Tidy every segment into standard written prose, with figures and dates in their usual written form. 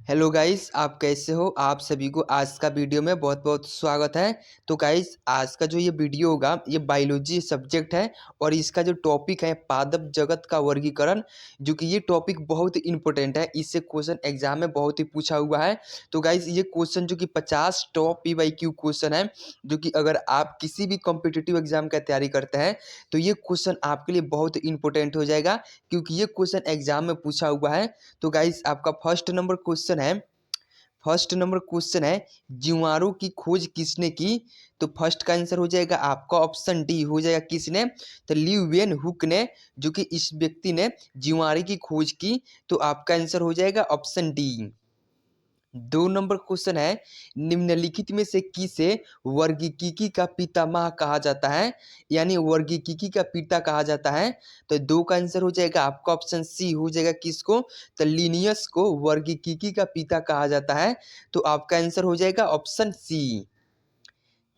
Hello guys, आप कैसे हो। आप सभी को आज का वीडियो में बहुत बहुत स्वागत है। तो गाइस, आज का जो ये वीडियो होगा ये बायोलॉजी सब्जेक्ट है और इसका जो टॉपिक है पादप जगत का वर्गीकरण, जो कि ये टॉपिक बहुत ही इंपॉर्टेंट है। इससे क्वेश्चन एग्जाम में बहुत ही पूछा हुआ है। तो गाइस, ये क्वेश्चन जो कि 50 टॉप PYQ क्वेश्चन है, जो कि अगर आप किसी भी कॉम्पिटिटिव एग्जाम का तैयारी करते हैं तो ये क्वेश्चन आपके लिए बहुत ही इंपॉर्टेंट हो जाएगा, क्योंकि ये क्वेश्चन एग्जाम में पूछा हुआ है। तो गाइस, आपका फर्स्ट नंबर क्वेश्चन है जीवाणु की खोज किसने की। तो फर्स्ट का आंसर हो जाएगा आपका ऑप्शन डी हो जाएगा, किसने। तो ल्यूवियन हुक ने, जो कि इस व्यक्ति ने जीवाणु की खोज की। तो आपका आंसर हो जाएगा ऑप्शन डी। 2 नंबर क्वेश्चन है निम्नलिखित में से किसे वर्गीकीकी का पितामह कहा जाता है, यानी वर्गीकीकी का पिता कहा जाता है। तो 2 का आंसर हो जाएगा आपका ऑप्शन सी हो जाएगा, किसको। तो लिनियस को वर्गीकीकी का पिता कहा जाता है। तो आपका आंसर हो जाएगा ऑप्शन सी।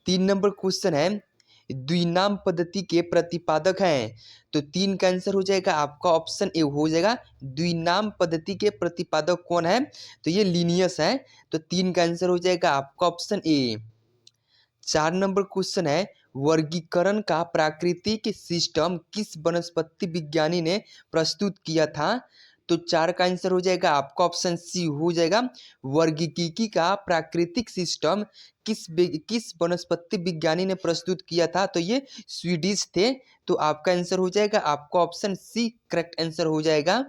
3 नंबर क्वेश्चन है द्विनाम पद्धति के प्रतिपादक हैं। तो 3 का आंसर हो जाएगा आपका ऑप्शन ए हो जाएगा, द्विनाम पद्धति के प्रतिपादक कौन है। तो ये लिनियस है। तो 3 का आंसर हो जाएगा आपका ऑप्शन ए। 4 नंबर क्वेश्चन है वर्गीकरण का प्राकृतिक सिस्टम किस वनस्पति विज्ञानी ने प्रस्तुत किया था। तो 4 का आंसर हो जाएगा आपका ऑप्शन सी हो जाएगा, वर्गीकीकी का प्राकृतिक सिस्टम किस वनस्पति विज्ञानी ने प्रस्तुत किया था। तो ये स्वीडिश थे। तो आपका आंसर हो जाएगा आपका ऑप्शन सी करेक्ट आंसर हो जाएगा।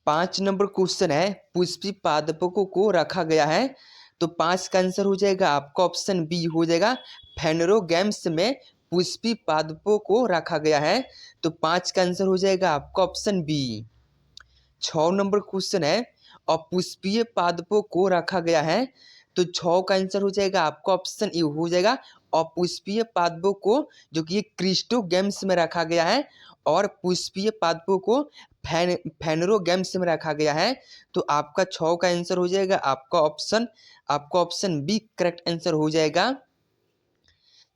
5 नंबर क्वेश्चन है पुष्पी पादपों को रखा गया है। तो 5 का आंसर हो जाएगा आपका ऑप्शन बी हो जाएगा, फेनरोगैम्स में पुष्पी पादपों को रखा गया है। तो 5 का आंसर हो जाएगा आपका ऑप्शन बी। 6 नंबर क्वेश्चन है अपुष्पीय पादपों को रखा गया है। तो 6 का आंसर हो जाएगा आपका ऑप्शन ए हो जाएगा, अपुष्पीय पादपों को, जो कि ये क्रिस्टोगैम्स में रखा गया है, और पुष्पीय पादपों को फेनरोगैम्स में रखा गया है। तो आपका 6 का आंसर हो जाएगा आपका ऑप्शन बी करेक्ट आंसर हो जाएगा।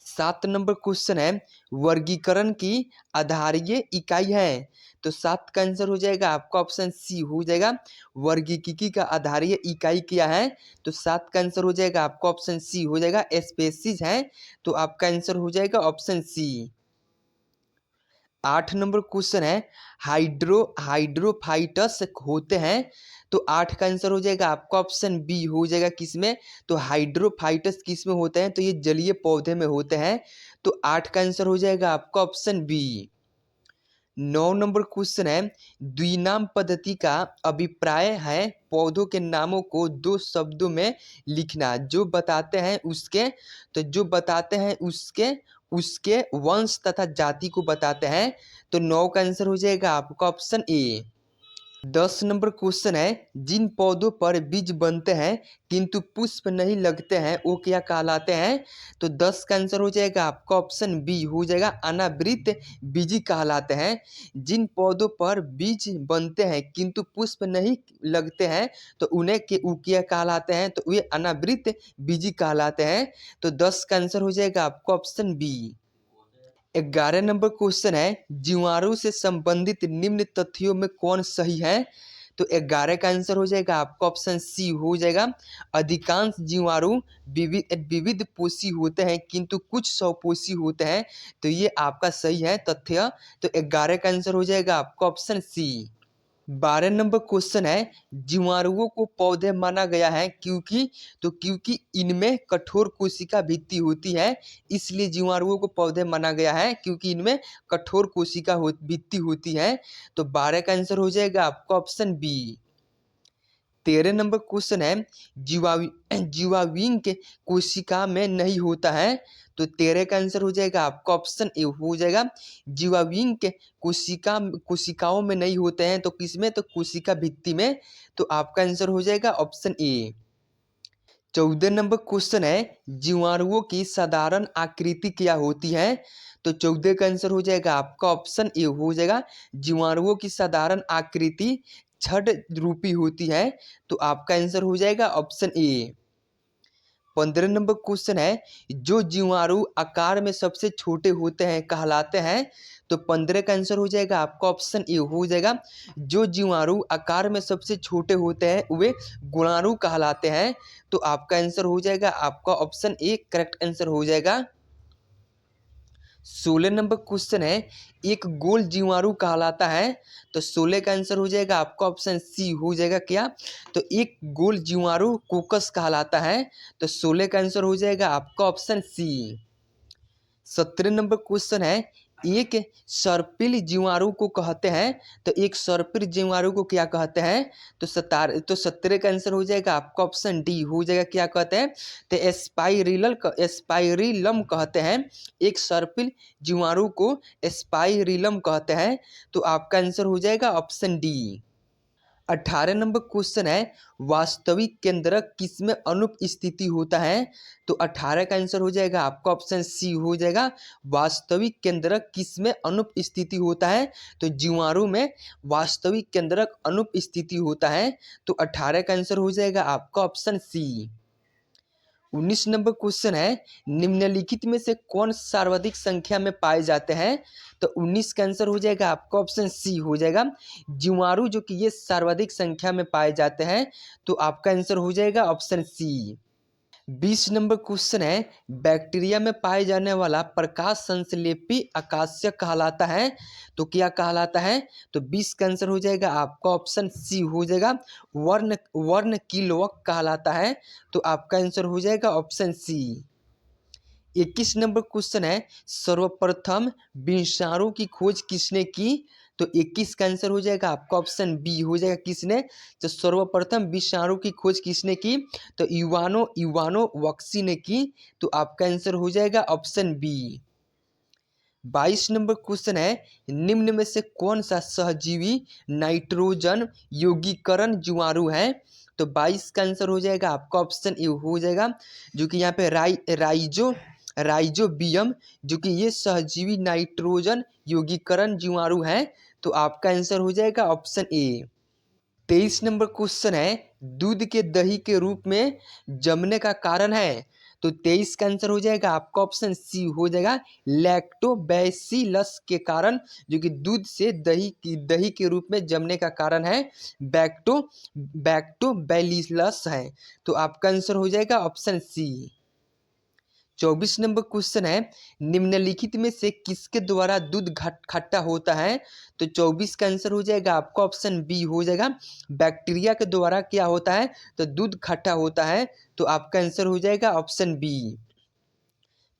7 नंबर क्वेश्चन है वर्गीकरण की आधारीय इकाई है। तो 7 का आंसर हो जाएगा आपका ऑप्शन सी हो जाएगा, वर्गीकीकी का आधारीय इकाई क्या है। तो 7 का आंसर हो जाएगा आपका ऑप्शन सी हो जाएगा, स्पेसीज है। तो आपका आंसर हो जाएगा ऑप्शन सी। 8 नंबर क्वेश्चन है हाइड्रोफाइटस होते हैं। तो 8 का आंसर हो जाएगा आपका ऑप्शन बी हो जाएगा, किसमें। तो हाइड्रोफाइटस किस में होते हैं। तो ये जलीय पौधे में होते हैं। तो 8 का आंसर हो जाएगा आपका ऑप्शन बी। 9 नंबर क्वेश्चन है द्विनाम पद्धति का अभिप्राय है पौधों के नामों को 2 शब्दों में लिखना, जो बताते हैं उसके उसके वंश तथा जाति को बताते हैं। तो 9 का आंसर हो जाएगा आपका ऑप्शन ए। 10 नंबर क्वेश्चन है जिन पौधों पर बीज बनते हैं किंतु पुष्प नहीं लगते हैं वो क्या कहलाते हैं। तो 10 का आंसर हो जाएगा आपका ऑप्शन बी हो जाएगा, अनावृत बीजी कहलाते हैं। जिन पौधों पर बीज बनते हैं किंतु पुष्प नहीं लगते हैं तो उन्हें वो क्या कहलाते हैं। तो वे अनावृत बीजी कहलाते हैं। तो 10 का आंसर हो जाएगा आपका ऑप्शन बी। 11 नंबर क्वेश्चन है जीवाणु से संबंधित निम्न तथ्यों में कौन सही है। तो 11 का आंसर हो जाएगा आपका ऑप्शन सी हो जाएगा, अधिकांश जीवाणु विविध पोषी होते हैं किंतु कुछ स्वपोषी होते हैं। तो ये आपका सही है तथ्य। तो 11 का आंसर हो जाएगा आपका ऑप्शन सी। 12 नंबर क्वेश्चन है जीवाणुओं को पौधे माना गया है क्योंकि इनमें कठोर कोशिका भित्ति होती है, इसलिए जीवाणुओं को पौधे माना गया है क्योंकि इनमें कठोर कोशिका भित्ति होती है। तो 12 का आंसर हो जाएगा आपका ऑप्शन बी। 13 नंबर क्वेश्चन है जीवाणु के कोशिका में नहीं होता है। तो 13 का आंसर हो जाएगा आपका ऑप्शन ए हो जाएगा, जीवाणु के कोशिकाओं में नहीं होते हैं। तो किसमें, तो कोशिका भित्ति में। तो आपका आंसर हो जाएगा ऑप्शन ए। 14 नंबर क्वेश्चन है जीवाणुओं की साधारण आकृति क्या होती है। तो 14 का आंसर हो जाएगा आपका ऑप्शन ए हो जाएगा, जीवाणुओं की साधारण आकृति छड़ रूपी होती है। तो आपका आंसर हो जाएगा ऑप्शन ए। 15 नंबर क्वेश्चन है जो जीवाणु आकार में सबसे छोटे होते हैं कहलाते हैं। तो 15 का आंसर हो जाएगा आपका ऑप्शन ए हो जाएगा। जो जीवाणु आकार में सबसे छोटे होते हैं वे गुणाणु कहलाते हैं। तो आपका आंसर हो जाएगा आपका ऑप्शन ए करेक्ट आंसर हो जाएगा। 16 नंबर क्वेश्चन है, एक गोल जीवाणु कहलाता है। तो 16 का आंसर हो जाएगा आपका ऑप्शन सी हो जाएगा क्या, तो एक गोल जीवाणु कोकस कहलाता है। तो 16 का आंसर हो जाएगा आपका ऑप्शन सी। 17 नंबर क्वेश्चन है, एक सर्पिल जीवाणु को कहते हैं। तो एक सर्पिल जीवाणु को क्या कहते हैं, तो 17 का आंसर हो जाएगा आपका ऑप्शन डी हो जाएगा। क्या कहते हैं, तो एस्पाइरिलम कहते हैं। एक सर्पिल जीवाणु को एस्पाइरिलम कहते हैं। तो आपका आंसर हो जाएगा ऑप्शन डी। 18 नंबर क्वेश्चन है, वास्तविक केंद्रक किसमें अनुपस्थिति होता है। तो 18 का आंसर हो जाएगा आपका ऑप्शन सी हो जाएगा। वास्तविक केंद्रक किसमें अनुपस्थिति होता है, तो जीवाणु में वास्तविक केंद्रक अनुपस्थिति होता है। तो 18 का आंसर हो जाएगा आपका ऑप्शन सी। 19 नंबर क्वेश्चन है, निम्नलिखित में से कौन सर्वाधिक संख्या में पाए जाते हैं। तो 19 का आंसर हो जाएगा आपका ऑप्शन सी हो जाएगा। जीवाणु जो कि ये सर्वाधिक संख्या में पाए जाते हैं। तो आपका आंसर हो जाएगा ऑप्शन सी। 20 नंबर क्वेश्चन है, बैक्टीरिया में पाए जाने वाला प्रकाश संश्लेषी आकाशीय कहलाता है। तो क्या कहलाता है, तो 20 का आंसर हो जाएगा आपका ऑप्शन सी हो जाएगा। वर्ण किल्वक कहलाता है। तो आपका आंसर हो जाएगा ऑप्शन सी। 21 नंबर क्वेश्चन है, सर्वप्रथम विषाणु की खोज किसने की। तो 21 का आंसर हो जाएगा आपका ऑप्शन बी हो जाएगा। किसने, तो सर्वप्रथम विषाणु की खोज किसने की, तो इवानो वक्सी ने की। तो आपका आंसर हो जाएगा ऑप्शन बी। 22 नंबर क्वेश्चन है, निम्न में से कौन सा सहजीवी नाइट्रोजन यौगिकरण जीवाणु है। तो 22 का आंसर हो जाएगा आपका ऑप्शन ए हो जाएगा, जो कि यहाँ पे राइजोबियम जो कि ये सहजीवी नाइट्रोजन यौगिकरण जीवाणु है। तो आपका आंसर हो जाएगा ऑप्शन ए। 23 नंबर क्वेश्चन है, दूध के दही के रूप में जमने का कारण है। तो 23 का आंसर हो जाएगा आपका ऑप्शन सी हो जाएगा, लैक्टोबैसिलस के कारण, जो कि दूध से दही के रूप में जमने का कारण है बैक्टोबैसिलस है। तो आपका आंसर हो जाएगा ऑप्शन सी। 24 नंबर क्वेश्चन है, निम्नलिखित में से किसके द्वारा दूध खट्टा होता है। तो 24 का आंसर हो जाएगा आपका ऑप्शन बी हो जाएगा। बैक्टीरिया के द्वारा क्या होता है, तो दूध खट्टा होता है। तो आपका आंसर हो जाएगा ऑप्शन बी।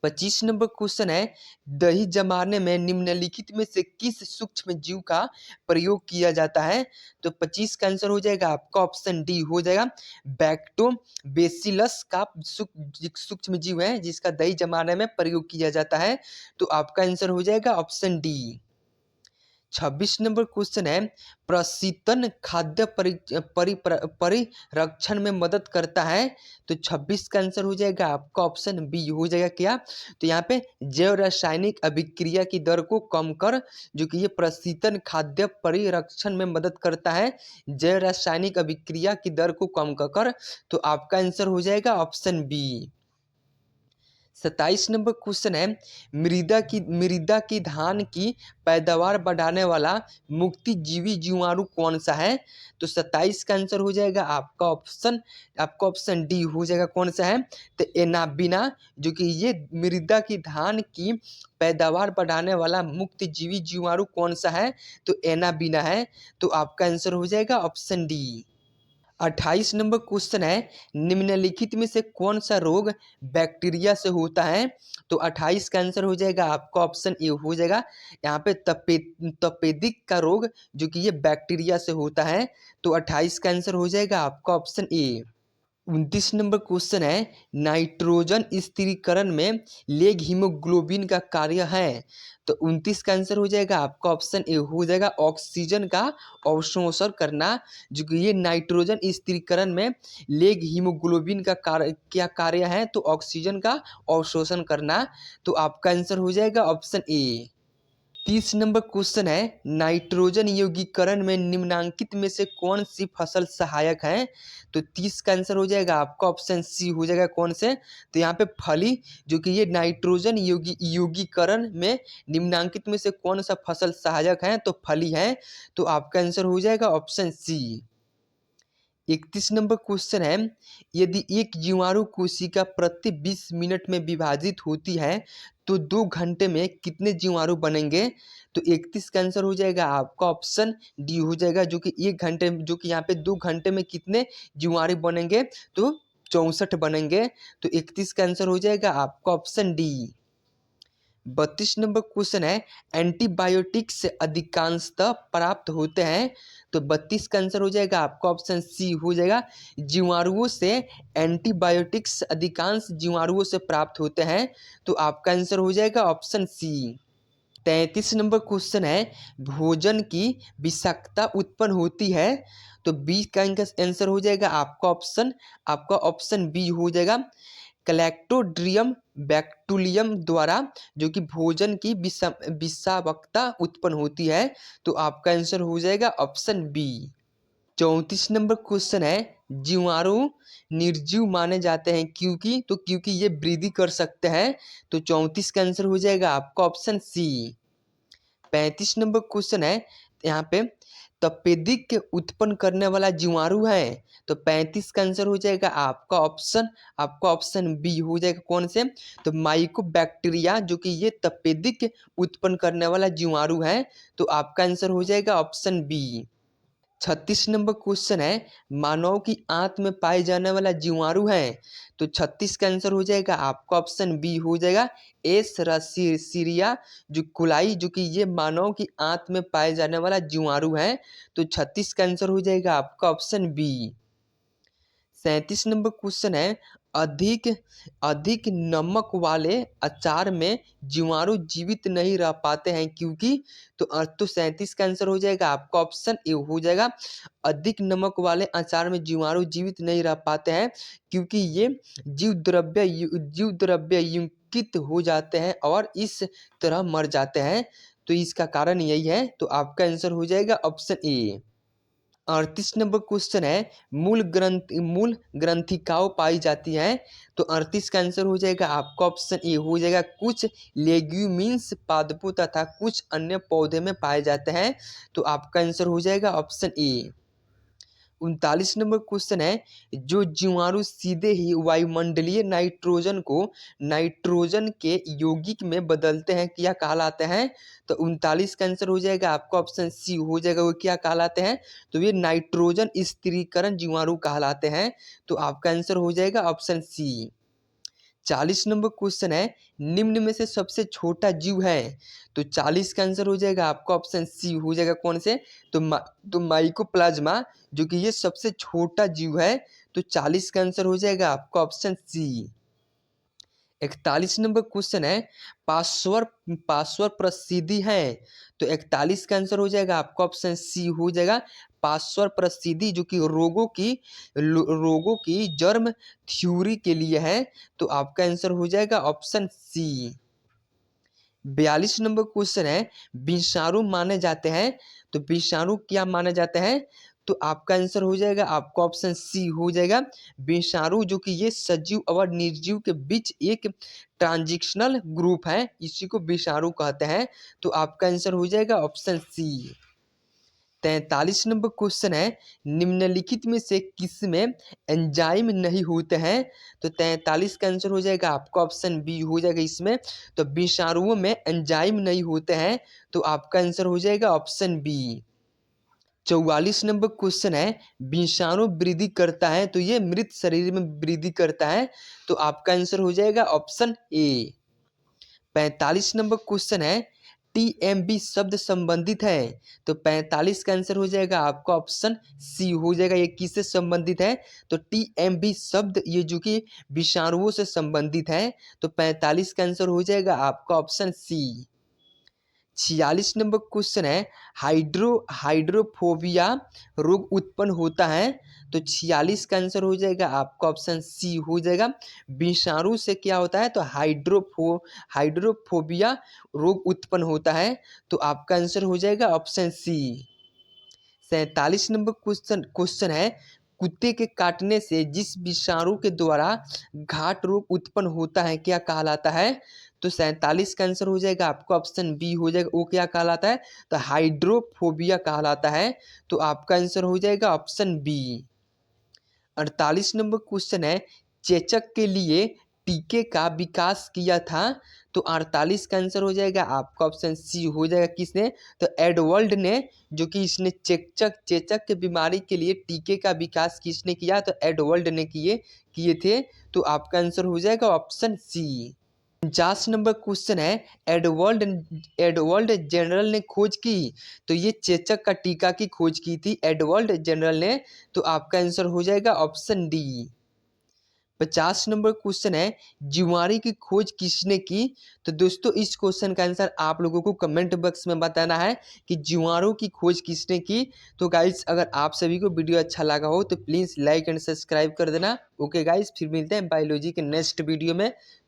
25 नंबर क्वेश्चन है, दही जमाने में निम्नलिखित में से किस सूक्ष्म जीव का प्रयोग किया जाता है। तो 25 का आंसर हो जाएगा आपका ऑप्शन डी हो जाएगा। बैक्टोबैसिलस का सूक्ष्म जीव है जिसका दही जमाने में प्रयोग किया जाता है। तो आपका आंसर हो जाएगा ऑप्शन डी। 26 नंबर क्वेश्चन है, प्रशीतन खाद्य परिरक्षण में मदद करता है। तो 26 का आंसर हो जाएगा आपका ऑप्शन बी हो जाएगा। क्या, तो यहाँ पे जैव रासायनिक अभिक्रिया की दर को कम कर, जो कि ये प्रशीतन खाद्य परिरक्षण में मदद करता है, जैव रासायनिक अभिक्रिया की दर को कम कर। तो आपका आंसर हो जाएगा ऑप्शन बी। 27 नंबर क्वेश्चन है, मृदा की धान की पैदावार बढ़ाने वाला मुक्तिजीवी जीवाणु कौन सा है। तो 27 का आंसर हो जाएगा आपका ऑप्शन डी हो जाएगा। कौन सा है, तो एनाबिना, जो कि ये मृदा की धान की पैदावार बढ़ाने वाला मुक्तिजीवी जीवाणु कौन सा है, तो एनाबिना है। तो आपका आंसर हो जाएगा ऑप्शन डी। 28 नंबर क्वेश्चन है, निम्नलिखित में से कौन सा रोग बैक्टीरिया से होता है। तो 28 का आंसर हो जाएगा आपका ऑप्शन ए हो जाएगा। यहाँ पे तपेदिक का रोग जो कि ये बैक्टीरिया से होता है। तो 28 का आंसर हो जाएगा आपका ऑप्शन ए। 29 नंबर क्वेश्चन है, नाइट्रोजन स्थिरीकरण में लेग हीमोग्लोबिन का कार्य है। तो 29 का आंसर हो जाएगा आपका ऑप्शन ए हो जाएगा, ऑक्सीजन का अवशोषण करना, जो कि ये नाइट्रोजन स्थिरीकरण में लेग हीमोग्लोबिन का क्या कार्य है, तो ऑक्सीजन का अवशोषण करना। तो आपका आंसर हो जाएगा ऑप्शन ए। 30 नंबर क्वेश्चन है, नाइट्रोजन यौगीकरण में निम्नांकित में से कौन सी फसल सहायक है? तो 30 का आंसर हो जाएगा आपका ऑप्शन सी हो जाएगा। कौन से? तो यहाँ पे फली, जो कि ये नाइट्रोजन यौगीकरण में निम्नांकित में से कौन सा फसल सहायक है? तो फली है। तो आपका आंसर हो जाएगा ऑप्शन सी। 31 नंबर क्वेश्चन है, यदि एक जीवाणु कोशिका प्रति 20 मिनट में विभाजित होती है तो 2 घंटे में कितने जीवाणु बनेंगे? तो 31 का आंसर हो जाएगा आपका ऑप्शन डी हो जाएगा, जो कि 1 घंटे, जो कि यहाँ पे 2 घंटे में कितने जीवाणु बनेंगे? तो 64 बनेंगे। तो 31 का आंसर हो जाएगा आपका ऑप्शन डी। 32 नंबर क्वेश्चन है, एंटीबायोटिक्स अधिकांशतः प्राप्त होते हैं। तो 32 का आंसर हो जाएगा आपका ऑप्शन सी हो जाएगा। जीवाणुओं से एंटीबायोटिक्स अधिकांश जीवाणुओं से प्राप्त होते हैं। तो आपका आंसर हो जाएगा ऑप्शन सी। 33 नंबर क्वेश्चन है, भोजन की विषाक्तता उत्पन्न होती है। तो बी का आंसर हो जाएगा आपका ऑप्शन बी हो जाएगा। क्लैक्टोड्रियम बैक्टूलियम द्वारा जो कि भोजन की विषाक्तता उत्पन्न होती है। तो आपका आंसर हो जाएगा ऑप्शन बी। 34 नंबर क्वेश्चन है, जीवाणु निर्जीव माने जाते हैं क्योंकि ये वृद्धि कर सकते हैं। तो 34 का आंसर हो जाएगा आपका ऑप्शन सी। 35 नंबर क्वेश्चन है, यहाँ पे तपेदिक उत्पन्न करने वाला जीवाणु है। तो 35 का आंसर हो जाएगा आपका ऑप्शन बी हो जाएगा। कौन से? तो माइकोबैक्टीरिया, जो कि ये तपेदिक उत्पन्न करने वाला जीवाणु है। तो आपका आंसर हो जाएगा ऑप्शन बी। 36 नंबर क्वेश्चन है, मानव की आंत में पाए जाने वाला जीवाणु है। तो 36 का आंसर हो जाएगा आपका ऑप्शन बी हो जाएगा, एस रसीरिया जो कुलाई, जो कि ये मानव की आंत में पाए जाने वाला जीवाणु है। तो 36 का आंसर हो जाएगा आपका ऑप्शन बी। 37 नंबर क्वेश्चन है, अधिक अधिक नमक वाले अचार में जीवाणु जीवित नहीं रह पाते हैं क्योंकि? तो 37 का आंसर हो जाएगा आपका ऑप्शन ए हो जाएगा। अधिक नमक वाले अचार में जीवाणु जीवित नहीं रह पाते हैं क्योंकि ये जीव द्रव्य युक्तित हो जाते हैं और इस तरह मर जाते हैं। तो इसका कारण यही है। तो आपका आंसर हो जाएगा ऑप्शन ए। 38 नंबर क्वेश्चन है, मूल ग्रंथिकाओं पाई जाती है। तो 38 का आंसर हो जाएगा आपका ऑप्शन ए हो जाएगा। कुछ लेग्यूमिन्स पादपों तथा कुछ अन्य पौधे में पाए जाते हैं। तो आपका आंसर हो जाएगा ऑप्शन ए। 39 नंबर क्वेश्चन है, जो जीवाणु सीधे ही वायुमंडलीय नाइट्रोजन को नाइट्रोजन के यौगिक में बदलते हैं क्या कहलाते हैं? तो 39 का आंसर हो जाएगा आपका ऑप्शन सी हो जाएगा। वो क्या कहलाते हैं? तो ये नाइट्रोजन स्थिरीकरण जीवाणु कहलाते हैं। तो आपका आंसर हो जाएगा ऑप्शन सी। 40 नंबर क्वेश्चन है, निम्न में से सबसे छोटा जीव है। तो 40 का आंसर हो जाएगा आपका ऑप्शन सी हो जाएगा। कौन से? तो माइकोप्लाज्मा, जो कि ये सबसे छोटा जीव है। तो 40 का आंसर हो जाएगा आपका ऑप्शन सी। 41 नंबर क्वेश्चन है, पार्श्व प्रसिद्धि है। तो 41 का आंसर हो जाएगा आपका ऑप्शन सी हो जाएगा। पार्श्व प्रसिद्धि, जो कि रोगों की जर्म थ्योरी के लिए है। तो आपका आंसर हो जाएगा ऑप्शन सी। 42 नंबर क्वेश्चन है, विषाणु माने जाते हैं। तो विषाणु क्या माने जाते हैं? तो आपका आंसर हो जाएगा आपका ऑप्शन सी हो जाएगा। विषाणु, जो कि ये सजीव और निर्जीव के बीच एक ट्रांजिशनल ग्रुप है, इसी को विषाणु कहते हैं। तो आपका आंसर हो जाएगा ऑप्शन सी। 43 नंबर क्वेश्चन है, निम्नलिखित में से किसमें एंजाइम नहीं होते हैं? तो 43 का आंसर हो जाएगा आपका ऑप्शन बी हो जाएगा इसमें। तो विषाणुओं में एंजाइम नहीं होते हैं। तो आपका आंसर हो जाएगा ऑप्शन बी। 44 नंबर क्वेश्चन है, विषाणु वृद्धि करता है तो ये मृत शरीर में वृद्धि करता है। तो आपका आंसर हो जाएगा ऑप्शन ए। 45 नंबर क्वेश्चन है, टीएमबी शब्द संबंधित है। तो 45 का आंसर हो जाएगा आपका ऑप्शन सी हो जाएगा। ये किससे संबंधित है? तो टीएमबी शब्द ये जो कि विषाणुओं से संबंधित है। तो 45 का आंसर हो जाएगा आपका ऑप्शन सी। 46 नंबर क्वेश्चन है हाइड्रोफोबिया रोग उत्पन्न होता है। तो 46 का आंसर हो जाएगा आपका ऑप्शन सी हो जाएगा। विषाणु से क्या होता है तो हाइड्रोफोबिया रोग उत्पन्न होता है। तो आपका आंसर हो जाएगा ऑप्शन सी। 47 नंबर क्वेश्चन है कुत्ते के काटने से जिस विषाणु के द्वारा घाट रोग उत्पन्न होता है क्या कहलाता है। तो 47 का आंसर हो जाएगा आपका ऑप्शन बी हो जाएगा। वो क्या कहलाता है तो हाइड्रोफोबिया कहलाता है। तो आपका आंसर हो जाएगा ऑप्शन बी। 48 नंबर क्वेश्चन है चेचक के लिए टीके का विकास किया था। तो 48 का आंसर हो जाएगा आपका ऑप्शन सी हो जाएगा। किसने तो एडवर्ड ने, जो कि इसने चेचक के बीमारी के लिए टीके का विकास किसने किया तो एडवर्ड ने किए थे। तो आपका आंसर हो जाएगा ऑप्शन सी। 50 नंबर क्वेश्चन है एडवर्ड जनरल ने खोज की। तो ये चेचक का टीका की खोज की थी एडवर्ड जनरल ने। तो आपका आंसर हो जाएगा ऑप्शन डी। 50 नंबर क्वेश्चन है जीवाणु की खोज किसने की। तो दोस्तों इस क्वेश्चन का आंसर आप लोगों को कमेंट बॉक्स में बताना है कि जीवाणु की खोज किसने की। तो गाइस अगर आप सभी को वीडियो अच्छा लगा हो तो प्लीज़ लाइक एंड सब्सक्राइब कर देना। ओके गाइस फिर मिलते हैं बायोलॉजी के नेक्स्ट वीडियो में।